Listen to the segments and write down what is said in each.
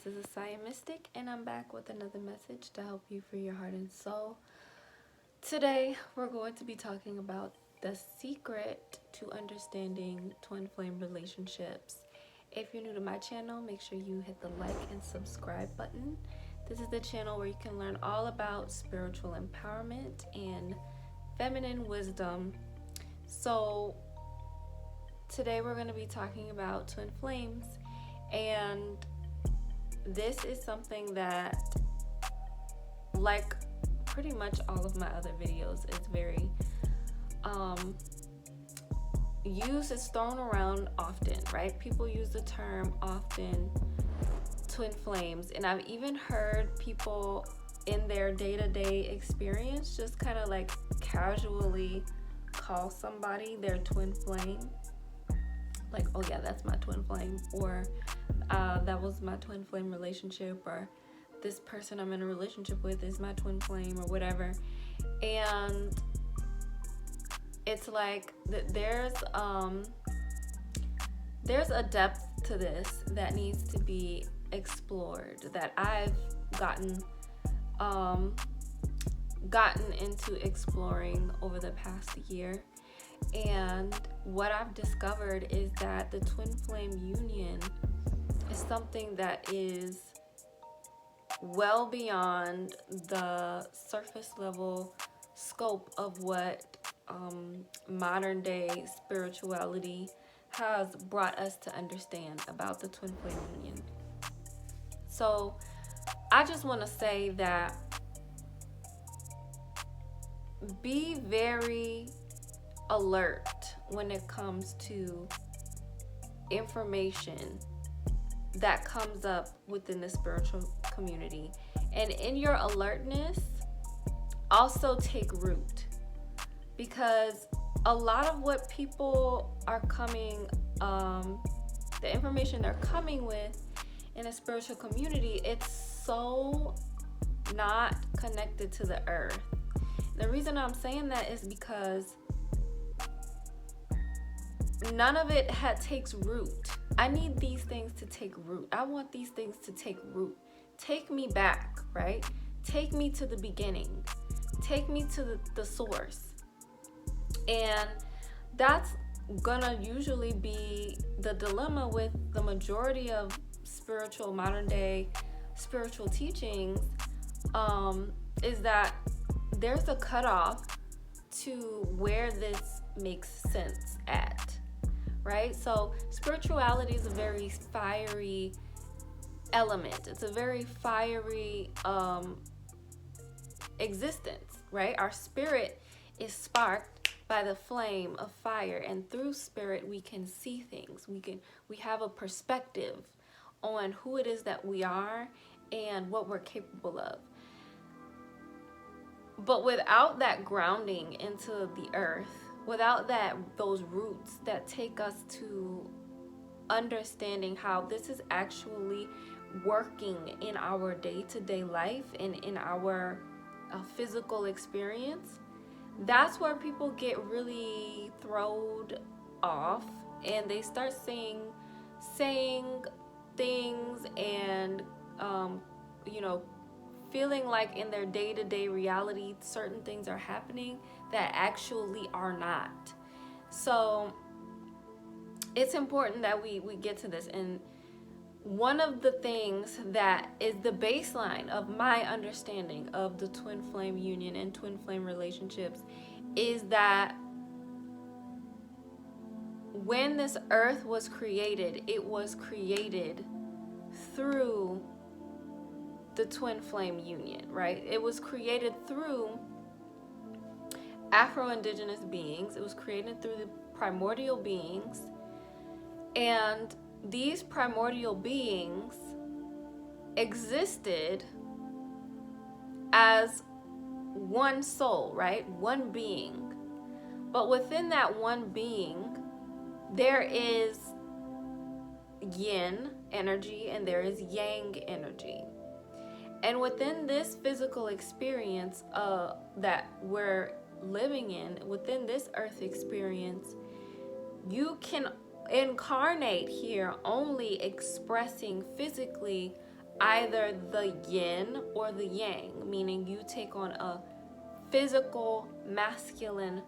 this is Esaia Mystic, and I'm back with another message to help you free your heart and soul. Today, we're going to be talking about the secret to understanding twin flame relationships. If you're new to my channel, make sure you hit the like and subscribe button. This is the channel where you can learn all about spiritual empowerment and feminine wisdom. So, today we're going to be talking about twin flames, and this is something that, like pretty much all of my other videos, is very used. It's thrown around often, right? People use the term often, twin flames, and I've even heard people in their day-to-day experience just kind of like casually call somebody their twin flame, like, oh yeah, that's my twin flame, or that was my twin flame relationship, or this person I'm in a relationship with is my twin flame, or whatever. And it's like there's a depth to this that needs to be explored, that I've gotten into exploring over the past year. And what I've discovered is that the twin flame union is something that is well beyond the surface level scope of what modern day spirituality has brought us to understand about the twin flame union. So I just want to say that be very alert when it comes to information that comes up within the spiritual community, and in your alertness also take root, because a lot of what people are coming the information they're coming with in a spiritual community, it's so not connected to the earth. The reason I'm saying that is because none of it takes root. I need these things to take root. I want these things to take root. Take me back, right? Take me to the beginning. Take me to the source. And that's gonna usually be the dilemma with the majority of modern day spiritual teachings, is that there's a cutoff to where this makes sense at. Right? So spirituality is a very fiery element. It's a very fiery existence, right? Our spirit is sparked by the flame of fire, and through spirit we can see things. We have a perspective on who it is that we are and what we're capable of. But without that grounding into the earth, without those roots that take us to understanding how this is actually working in our day-to-day life and in our physical experience, that's where people get really thrown off, and they start saying things and feeling like in their day-to-day reality certain things are happening that actually are not. So it's important that we get to this. And one of the things that is the baseline of my understanding of the twin flame union and twin flame relationships is that when this earth was created, it was created through the twin flame union, right? It was created through Afro-Indigenous beings. It was created through the primordial beings, and these primordial beings existed as one soul, right? One being. But within that one being, there is yin energy and there is yang energy. And within this physical experience that we're living in, within this earth experience, you can incarnate here only expressing physically either the yin or the yang, meaning you take on a physical masculine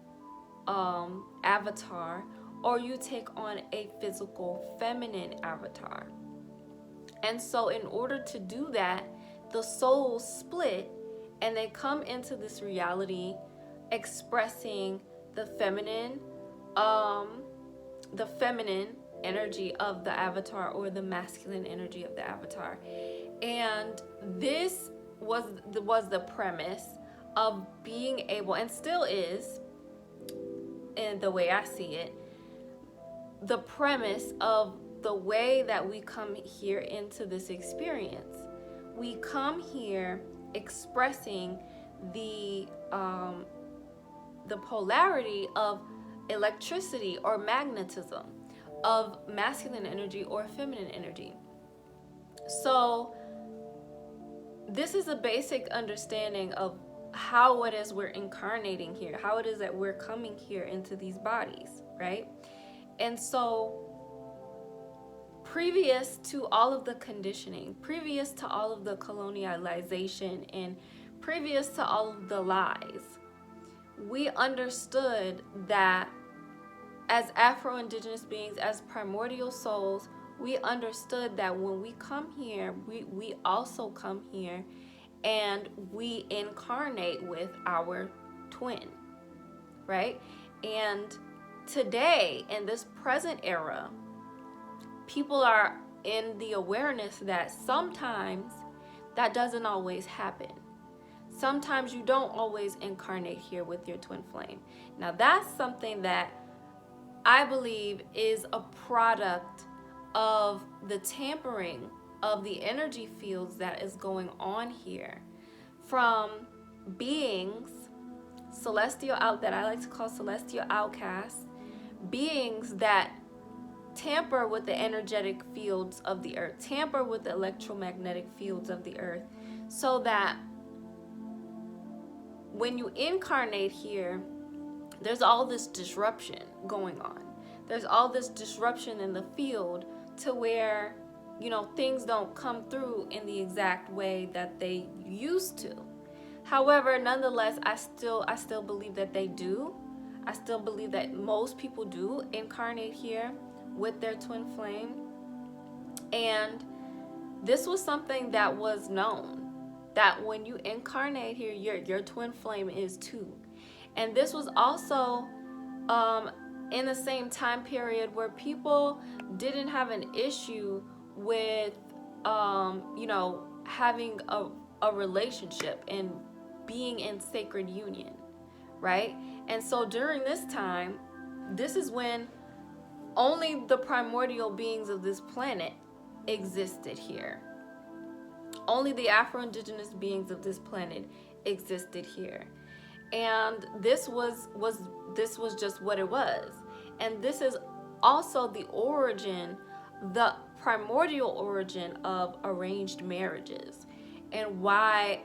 avatar, or you take on a physical feminine avatar. And so in order to do that, the souls split and they come into this reality expressing the feminine energy of the avatar, or the masculine energy of the avatar. And this was the premise of being able, and still is, in the way I see it, the premise of the way that we come here into this experience. We come here expressing the polarity of electricity or magnetism, of masculine energy or feminine energy. So this is a basic understanding of how it is we're incarnating here, how it is that we're coming here into these bodies, right? And so previous to all of the conditioning, previous to all of the colonialization, and previous to all of the lies, we understood that as Afro-Indigenous beings, as primordial souls, we understood that when we come here, we also come here and we incarnate with our twin, right? And today, in this present era, people are in the awareness that sometimes that doesn't always happen. Sometimes you don't always incarnate here with your twin flame. Now that's something that I believe is a product of the tampering of the energy fields that is going on here from beings, that I like to call celestial outcasts, beings that tamper with the energetic fields of the earth, tamper with the electromagnetic fields of the earth, so that when you incarnate here, there's all this disruption going on. There's all this disruption in the field to where, things don't come through in the exact way that they used to. However, nonetheless, I still believe that they do. I still believe that most people do incarnate here with their twin flame. And this was something that was known, that when you incarnate here, your twin flame is too. And this was also in the same time period where people didn't have an issue with having a relationship and being in sacred union, right? And so during this time, this is when only the primordial beings of this planet existed here. Only the Afro-Indigenous beings of this planet existed here. And this was just what it was. And this is also the primordial origin of arranged marriages, and why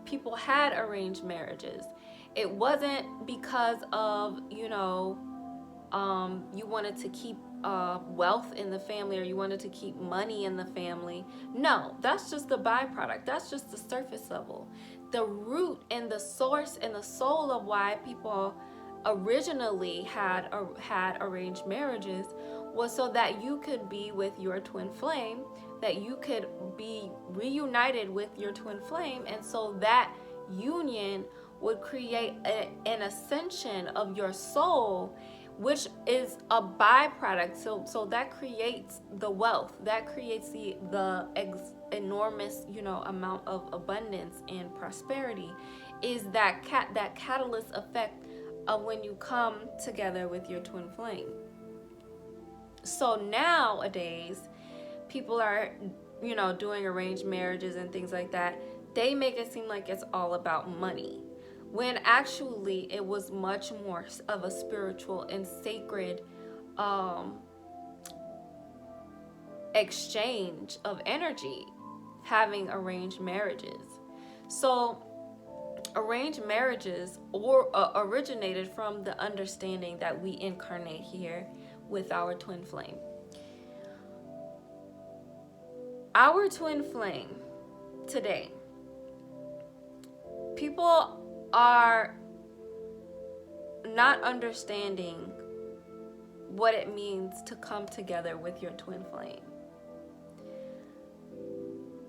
people had arranged marriages. It wasn't because of, you wanted to keep wealth in the family, or you wanted to keep money in the family. No, that's just the byproduct. That's just the surface level. The root and the source and the soul of why people originally had arranged marriages was so that you could be with your twin flame, that you could be reunited with your twin flame, and so that union would create an ascension of your soul, which is a byproduct. So that creates the wealth, that creates the enormous amount of abundance and prosperity, is that catalyst effect of when you come together with your twin flame. So nowadays, people are doing arranged marriages and things like that. They make it seem like it's all about money, when actually it was much more of a spiritual and sacred exchange of energy, having arranged marriages. So arranged marriages originated from the understanding that we incarnate here with our twin flame. Our twin flame today, people are not understanding what it means to come together with your twin flame.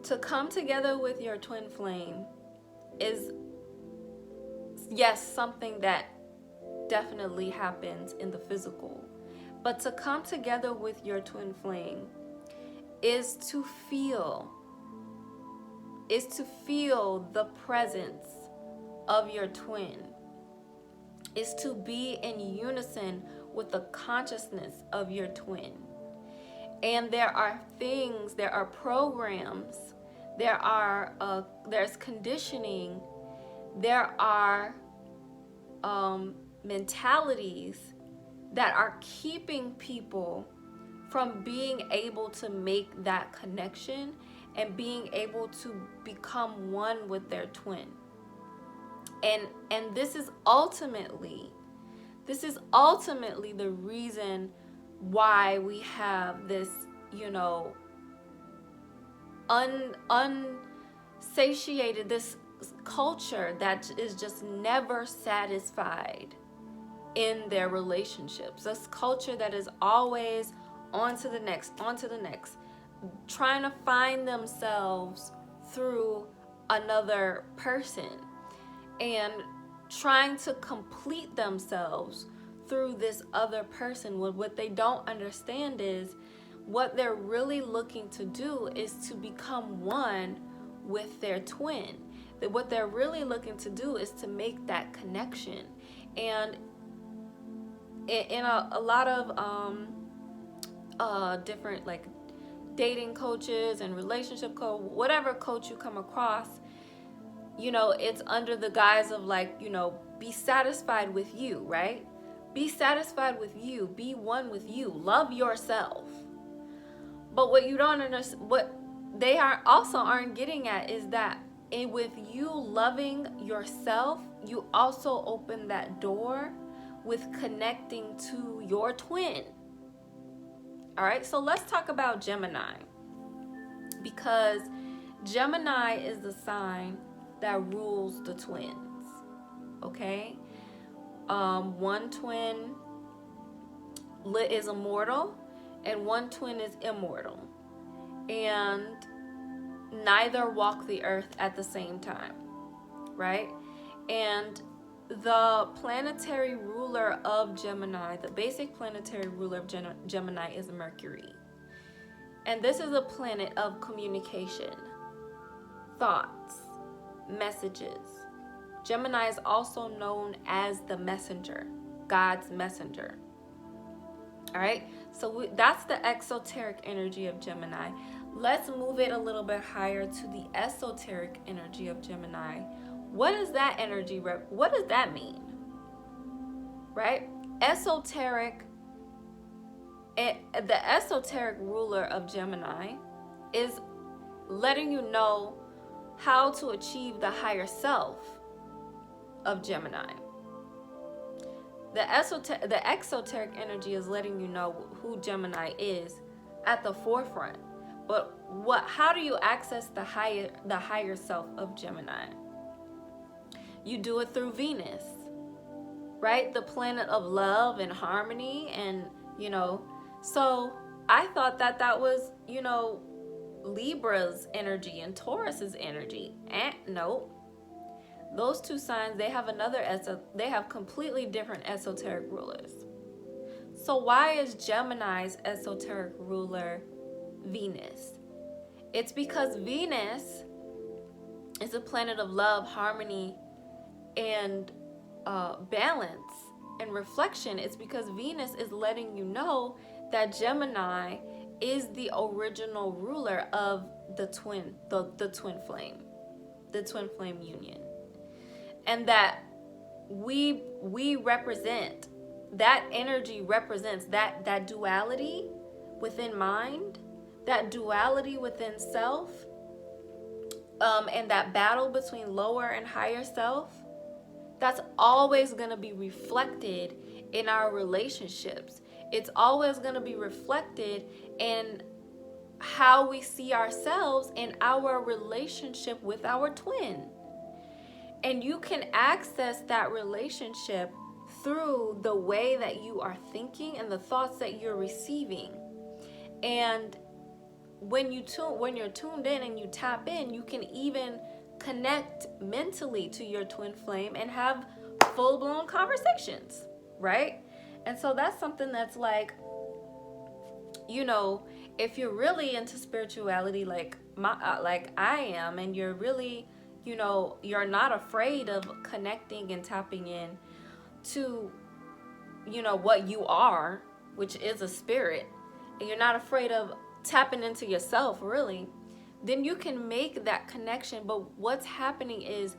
To come together with your twin flame is, yes, something that definitely happens in the physical. But to come together with your twin flame is to feel the presence of your twin, is to be in unison with the consciousness of your twin. And there are things, there are programs, there's conditioning, there are mentalities that are keeping people from being able to make that connection and being able to become one with their twin. And this is ultimately the reason why we have this, unsatiated, this culture that is just never satisfied in their relationships. This culture that is always on to the next, trying to find themselves through another person and trying to complete themselves through this other person. What they don't understand is what they're really looking to do is to become one with their twin. That what they're really looking to do is to make that connection. And in a lot of different like dating coaches and relationship coach, whatever coach you come across, it's under the guise of like, be satisfied with you, right? Be satisfied with you, be one with you, love yourself. But what you don't understand, what they aren't getting at is that with you loving yourself, you also open that door with connecting to your twin. All right, so let's talk about Gemini, because Gemini is the sign that rules the twins. Okay, one twin is immortal and one twin is immortal, and neither walk the earth at the same time, right? And the planetary ruler of Gemini, the basic planetary ruler of Gemini is Mercury. And this is a planet of communication, thoughts, messages. Gemini is also known as the messenger, God's messenger. All right, so that's the exoteric energy of Gemini. Let's move it a little bit higher to the esoteric energy of Gemini. What is that energy? What does that mean? Right? Esoteric, the esoteric ruler of Gemini is letting you know how to achieve the higher self of Gemini. The exoteric energy is letting you know who Gemini is at the forefront. But how do you access the higher self of Gemini? You do it through Venus, right? The planet of love and harmony, and so I thought that was, Libra's energy and Taurus's energy. No. Those two signs, they have completely different esoteric rulers. So why is Gemini's esoteric ruler Venus? It's because Venus is a planet of love, harmony, and balance and reflection. It's because Venus is letting you know that Gemini is the original ruler of the twin flame union, and that we represent, that energy represents that duality within mind, that duality within self, and that battle between lower and higher self. That's always going to be reflected in our relationships. It's always going to be reflected in how we see ourselves in our relationship with our twin. And you can access that relationship through the way that you are thinking and the thoughts that you're receiving. And when you're tuned in and you tap in, you can even connect mentally to your twin flame and have full-blown conversations, right? And so that's something that's like, you know, if you're really into spirituality like I am, and you're really, you know, you're not afraid of connecting and tapping in to, you know, what you are, which is a spirit, and you're not afraid of tapping into yourself, really, then you can make that connection. But what's happening is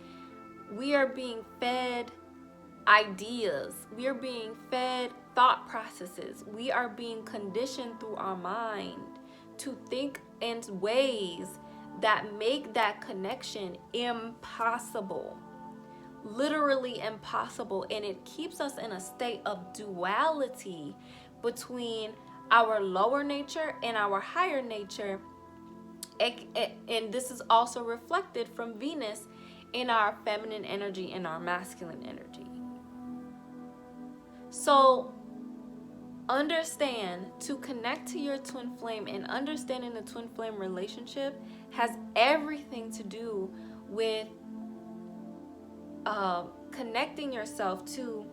we are being fed ideas, we are being fed thought processes, we are being conditioned through our mind to think in ways that make that connection impossible, literally impossible. And it keeps us in a state of duality between our lower nature and our higher nature. And this is also reflected from Venus in our feminine energy and our masculine energy. So understand, to connect to your twin flame and understanding the twin flame relationship has everything to do with connecting yourself to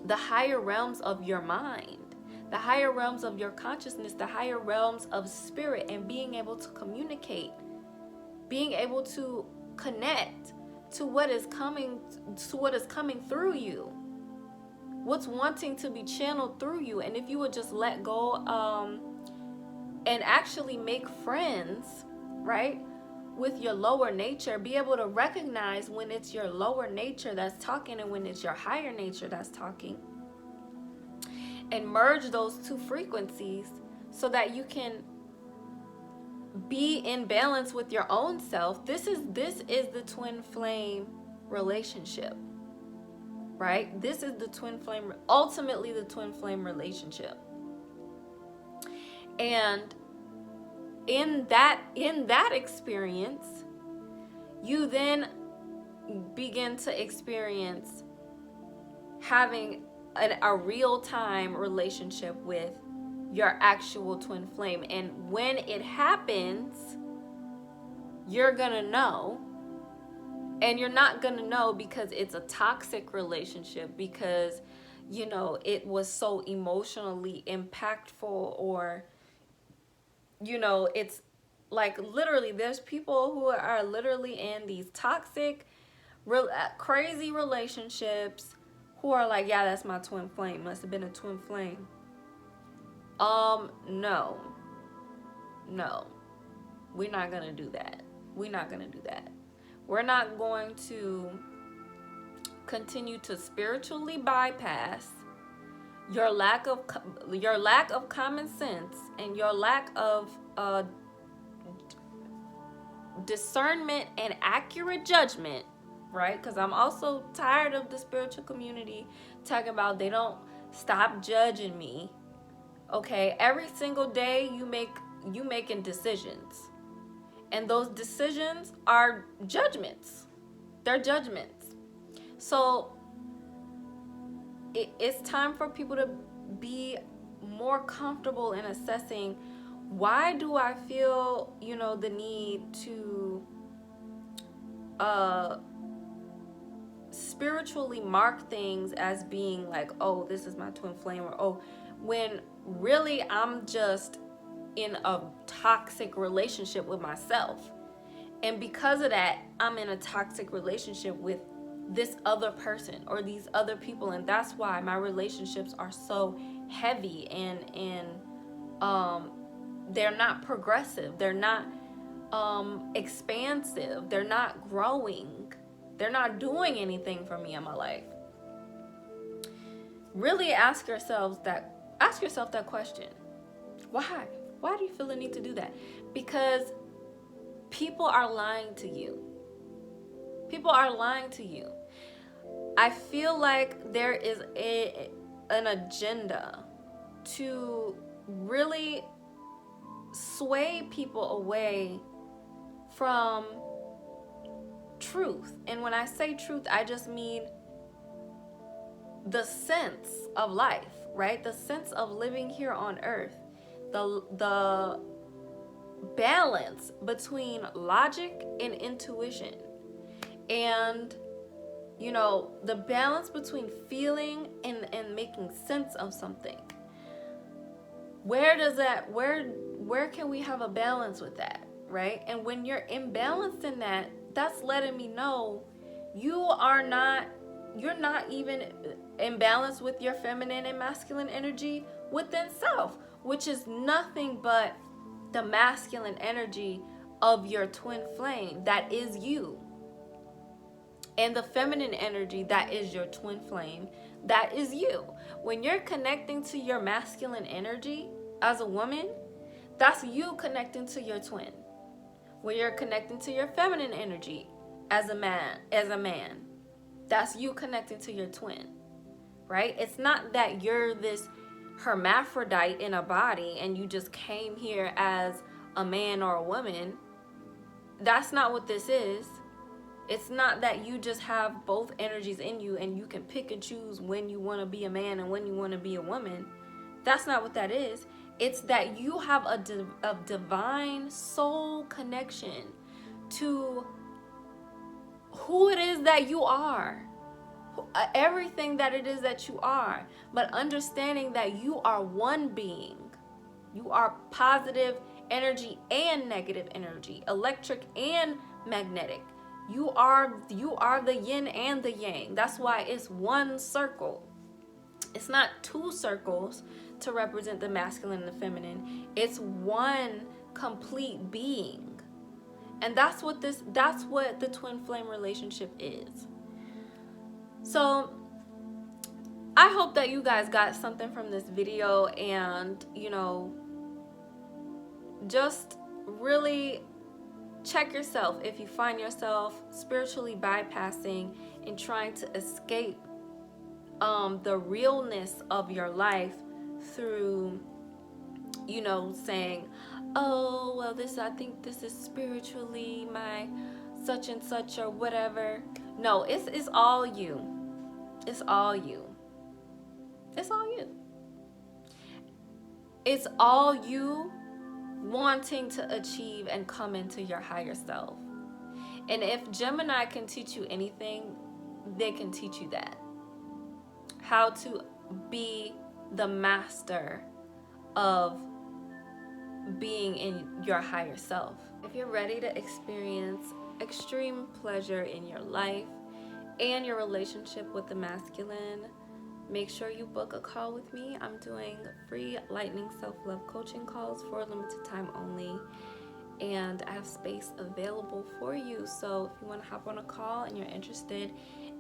the higher realms of your mind, the higher realms of your consciousness, the higher realms of spirit, and being able to communicate, being able to connect to what is coming through you, what's wanting to be channeled through you. And if you would just let go and actually make friends, right, with your lower nature, be able to recognize when it's your lower nature that's talking and when it's your higher nature that's talking, and merge those two frequencies so that you can be in balance with your own self. This is the twin flame relationship, right? This is the twin flame, ultimately the twin flame relationship. And in that experience, you then begin to experience having a real-time relationship with your actual twin flame. And when it happens, you're gonna know. And you're not gonna know because it's a toxic relationship, because, you know, it was so emotionally impactful, or, you know, it's like literally there's people who are literally in these toxic, crazy relationships who are like, yeah, that's my twin flame, must have been a twin flame. No, we're not gonna do that. We're not gonna do that. We're not going to continue to spiritually bypass your lack of common sense and your lack of discernment and accurate judgment, right? Because I'm also tired of the spiritual community talking about they don't stop judging me. Okay, every single day you making decisions, and those decisions are judgments. They're judgments. So it's time for people to be more comfortable in assessing, why do I feel, you know, the need to spiritually mark things as being like, oh, this is my twin flame, or oh, when really I'm just in a toxic relationship with myself. And because of that, I'm in a toxic relationship with this other person or these other people. And that's why my relationships are so heavy and they're not progressive. They're not expansive. They're not growing. They're not doing anything for me in my life. Really ask yourself that question. Why? Why do you feel the need to do that? Because people are lying to you. People are lying to you. I feel like there is an agenda to really sway people away from truth. And when I say truth, I just mean the sense of life, right? The sense of living here on earth. The balance between logic and intuition. And, you know, the balance between feeling and making sense of something. Where can we have a balance with that, right? And when you're imbalanced in that, that's letting me know you're not even imbalanced with your feminine and masculine energy within self, which is nothing but the masculine energy of your twin flame that is you. And the feminine energy that is your twin flame, that is you. When you're connecting to your masculine energy as a woman, that's you connecting to your twin. When you're connecting to your feminine energy as a man, that's you connecting to your twin, right? It's not that you're this hermaphrodite in a body and you just came here as a man or a woman. That's not what this is. It's not that you just have both energies in you and you can pick and choose when you want to be a man and when you want to be a woman. That's not what that is. It's that you have a divine soul connection to who it is that you are. Everything that it is that you are. But understanding that you are one being. You are positive energy and negative energy. Electric and magnetic. You are the yin and the yang. That's why it's one circle. It's not two circles to represent the masculine and the feminine. It's one complete being. And that's what the twin flame relationship is. So I hope that you guys got something from this video, and you know, just really check yourself if you find yourself spiritually bypassing and trying to escape the realness of your life through, you know, saying, oh, well, I think this is spiritually my such and such or whatever. No, it's all you. It's all you. It's all you. It's all you wanting to achieve and come into your higher self. And if Gemini can teach you anything, they can teach you that. How to be the master of being in your higher self. If you're ready to experience extreme pleasure in your life and your relationship with the masculine, make sure you book a call with me. I'm doing free lightning self-love coaching calls for a limited time only, and I have space available for you. So if you want to hop on a call and you're interested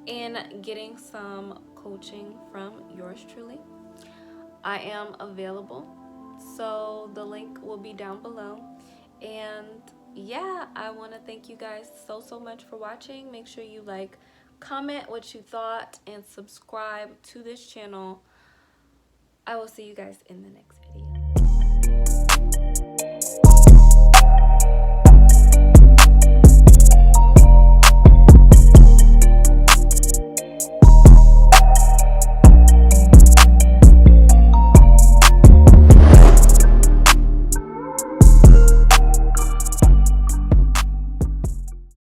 in getting some coaching from yours truly, I am available. So the link will be down below. And yeah, I want to thank you guys so much for watching. Make sure you like, comment what you thought, and subscribe to this channel. I will see you guys in the next video.